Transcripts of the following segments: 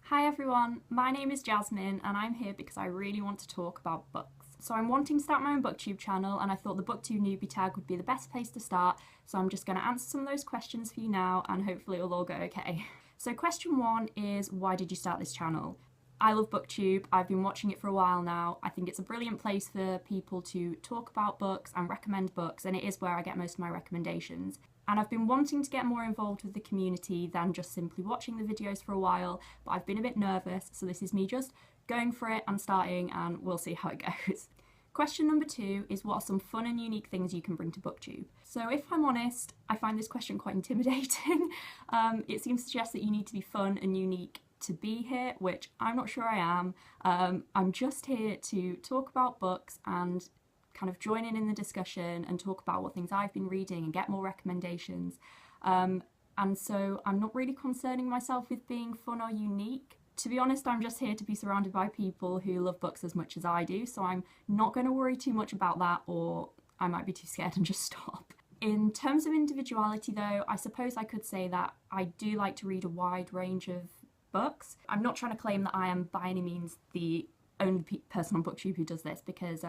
Hi everyone, my name is Jasmine and I'm here because I really want to talk about books. So I'm wanting to start my own Booktube channel and I thought the Booktube Newbie Tag would be the best place to start, so I'm just going to answer some of those questions for you now and hopefully it'll all go okay. So question one is, why did you start this channel? I love Booktube, I've been watching it for a while now. I think it's a brilliant place for people to talk about books and recommend books, and it is where I get most of my recommendations. And I've been wanting to get more involved with the community than just simply watching the videos for a while, but I've been a bit nervous, so this is me just going for it and starting, and we'll see how it goes. Question number two is, what are some fun and unique things you can bring to Booktube? So if I'm honest, I find this question quite intimidating. It seems to suggest that you need to be fun and unique to be here, which I'm not sure I am. I'm just here to talk about books and kind of join in the discussion and talk about what things I've been reading and get more recommendations. And so I'm not really concerning myself with being fun or unique. To be honest, I'm just here to be surrounded by people who love books as much as I do, so I'm not going to worry too much about that, or I might be too scared and just stop. In terms of individuality though, I suppose I could say that I do like to read a wide range of books. I'm not trying to claim that I am by any means the only person on Booktube who does this, because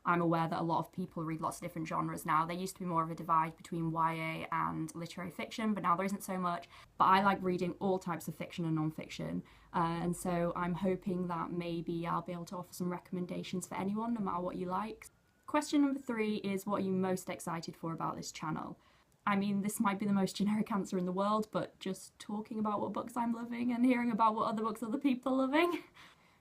I'm aware that a lot of people read lots of different genres now. There used to be more of a divide between YA and literary fiction, but now there isn't so much. But I like reading all types of fiction and non-fiction, and so I'm hoping that maybe I'll be able to offer some recommendations for anyone, no matter what you like. Question number three is, what are you most excited for about this channel? I mean, this might be the most generic answer in the world, but just talking about what books I'm loving and hearing about what other books other people are loving.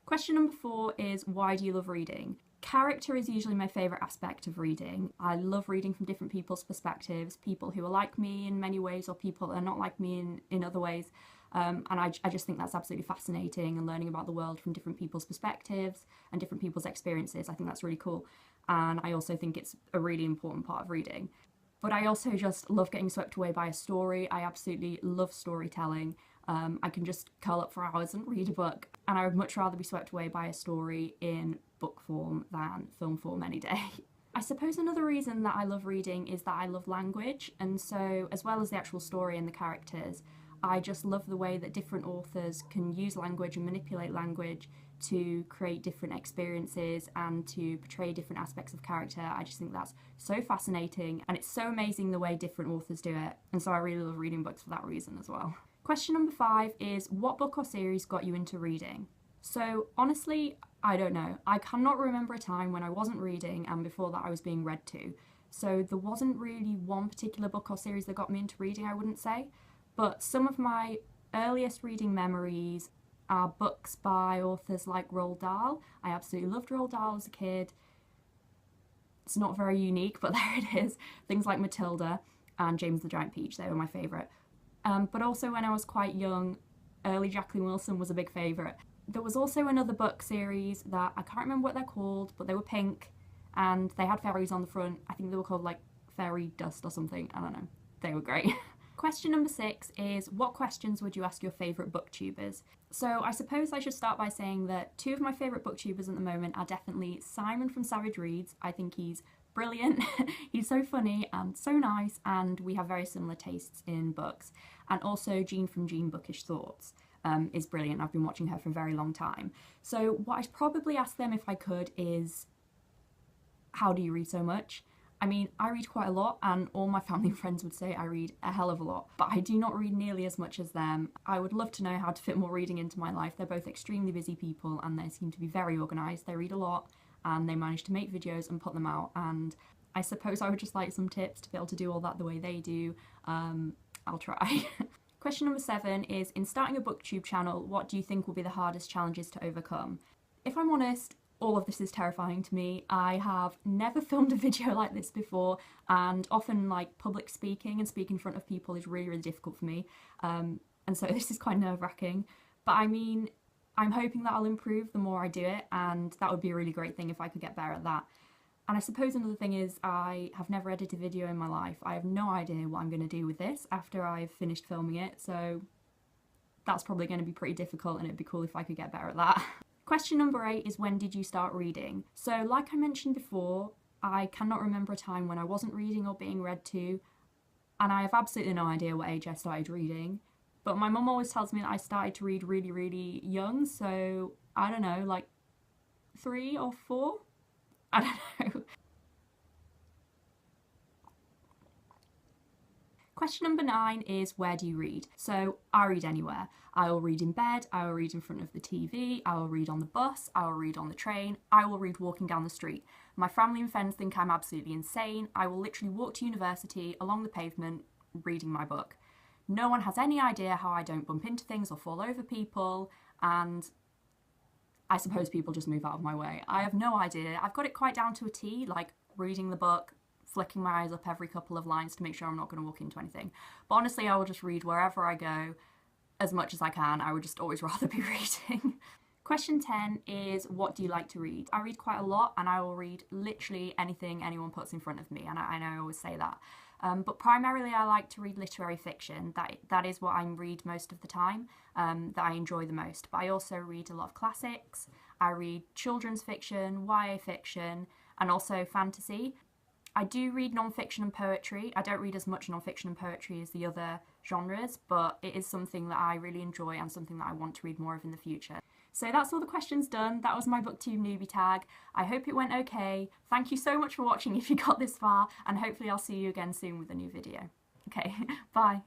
Question number four is, why do you love reading? Character is usually my favourite aspect of reading. I love reading from different people's perspectives, people who are like me in many ways or people that are not like me in other ways. And I just think that's absolutely fascinating, and learning about the world from different people's perspectives and different people's experiences, I think that's really cool. And I also think it's a really important part of reading. But I also just love getting swept away by a story. I absolutely love storytelling. I can just curl up for hours and read a book, and I would much rather be swept away by a story in book form than film form any day. I suppose another reason that I love reading is that I love language, and so as well as the actual story and the characters, I just love the way that different authors can use language and manipulate language to create different experiences and to portray different aspects of character. I just think that's so fascinating, and it's so amazing the way different authors do it, and so I really love reading books for that reason as well. Question number five is, what book or series got you into reading? So honestly, I don't know. I cannot remember a time when I wasn't reading and before that I was being read to. So there wasn't really one particular book or series that got me into reading, I wouldn't say. But some of my earliest reading memories are books by authors like Roald Dahl. I absolutely loved Roald Dahl as a kid. It's not very unique, but there it is. Things like Matilda and James the Giant Peach, they were my favourite. But also when I was quite young, early Jacqueline Wilson was a big favourite. There was also another book series that I can't remember what they're called, but they were pink and they had fairies on the front. I think they were called like Fairy Dust or something, I don't know. They were great. Question number six is, what questions would you ask your favourite booktubers? So I suppose I should start by saying that two of my favourite booktubers at the moment are definitely Simon from Savage Reads. I think he's brilliant. He's so funny and so nice, and we have very similar tastes in books. And also Jean from Jean Bookish Thoughts is brilliant. I've been watching her for a very long time. So what I'd probably ask them if I could is, how do you read so much? I mean, I read quite a lot, and all my family and friends would say I read a hell of a lot, but I do not read nearly as much as them. I would love to know how to fit more reading into my life. They're both extremely busy people and they seem to be very organised. They read a lot and they manage to make videos and put them out, and I suppose I would just like some tips to be able to do all that the way they do. I'll try. Question number seven is, in starting a booktube channel, what do you think will be the hardest challenges to overcome? If I'm honest, all of this is terrifying to me. I have never filmed a video like this before, and often like public speaking and speaking in front of people is really, really difficult for me. And so this is quite nerve-wracking. But I mean, I'm hoping that I'll improve the more I do it, and that would be a really great thing if I could get better at that. And I suppose another thing is, I have never edited a video in my life. I have no idea what I'm going to do with this after I've finished filming it, so that's probably going to be pretty difficult, and it'd be cool if I could get better at that. Question number eight is, when did you start reading? So like I mentioned before, I cannot remember a time when I wasn't reading or being read to, and I have absolutely no idea what age I started reading. But my mum always tells me that I started to read really, really young, so I don't know, like 3 or 4? I don't know. Question number 9 is, where do you read? So I read anywhere. I will read in bed, I will read in front of the TV, I will read on the bus, I will read on the train, I will read walking down the street. My family and friends think I'm absolutely insane. I will literally walk to university along the pavement reading my book. No one has any idea how I don't bump into things or fall over people, and I suppose people just move out of my way. I have no idea. I've got it quite down to a T, like reading the book, flicking my eyes up every couple of lines to make sure I'm not going to walk into anything. But honestly, I will just read wherever I go as much as I can. I would just always rather be reading. Question 10 is, what do you like to read? I read quite a lot, and I will read literally anything anyone puts in front of me, and I know I always say that. But primarily I like to read literary fiction. That is what I read most of the time, that I enjoy the most. But I also read a lot of classics. I read children's fiction, YA fiction, and also fantasy. I do read non-fiction and poetry. I don't read as much non-fiction and poetry as the other genres, but it is something that I really enjoy and something that I want to read more of in the future. So that's all the questions done. That was my Booktube Newbie Tag. I hope it went okay. Thank you so much for watching if you got this far, and hopefully I'll see you again soon with a new video. Okay, bye.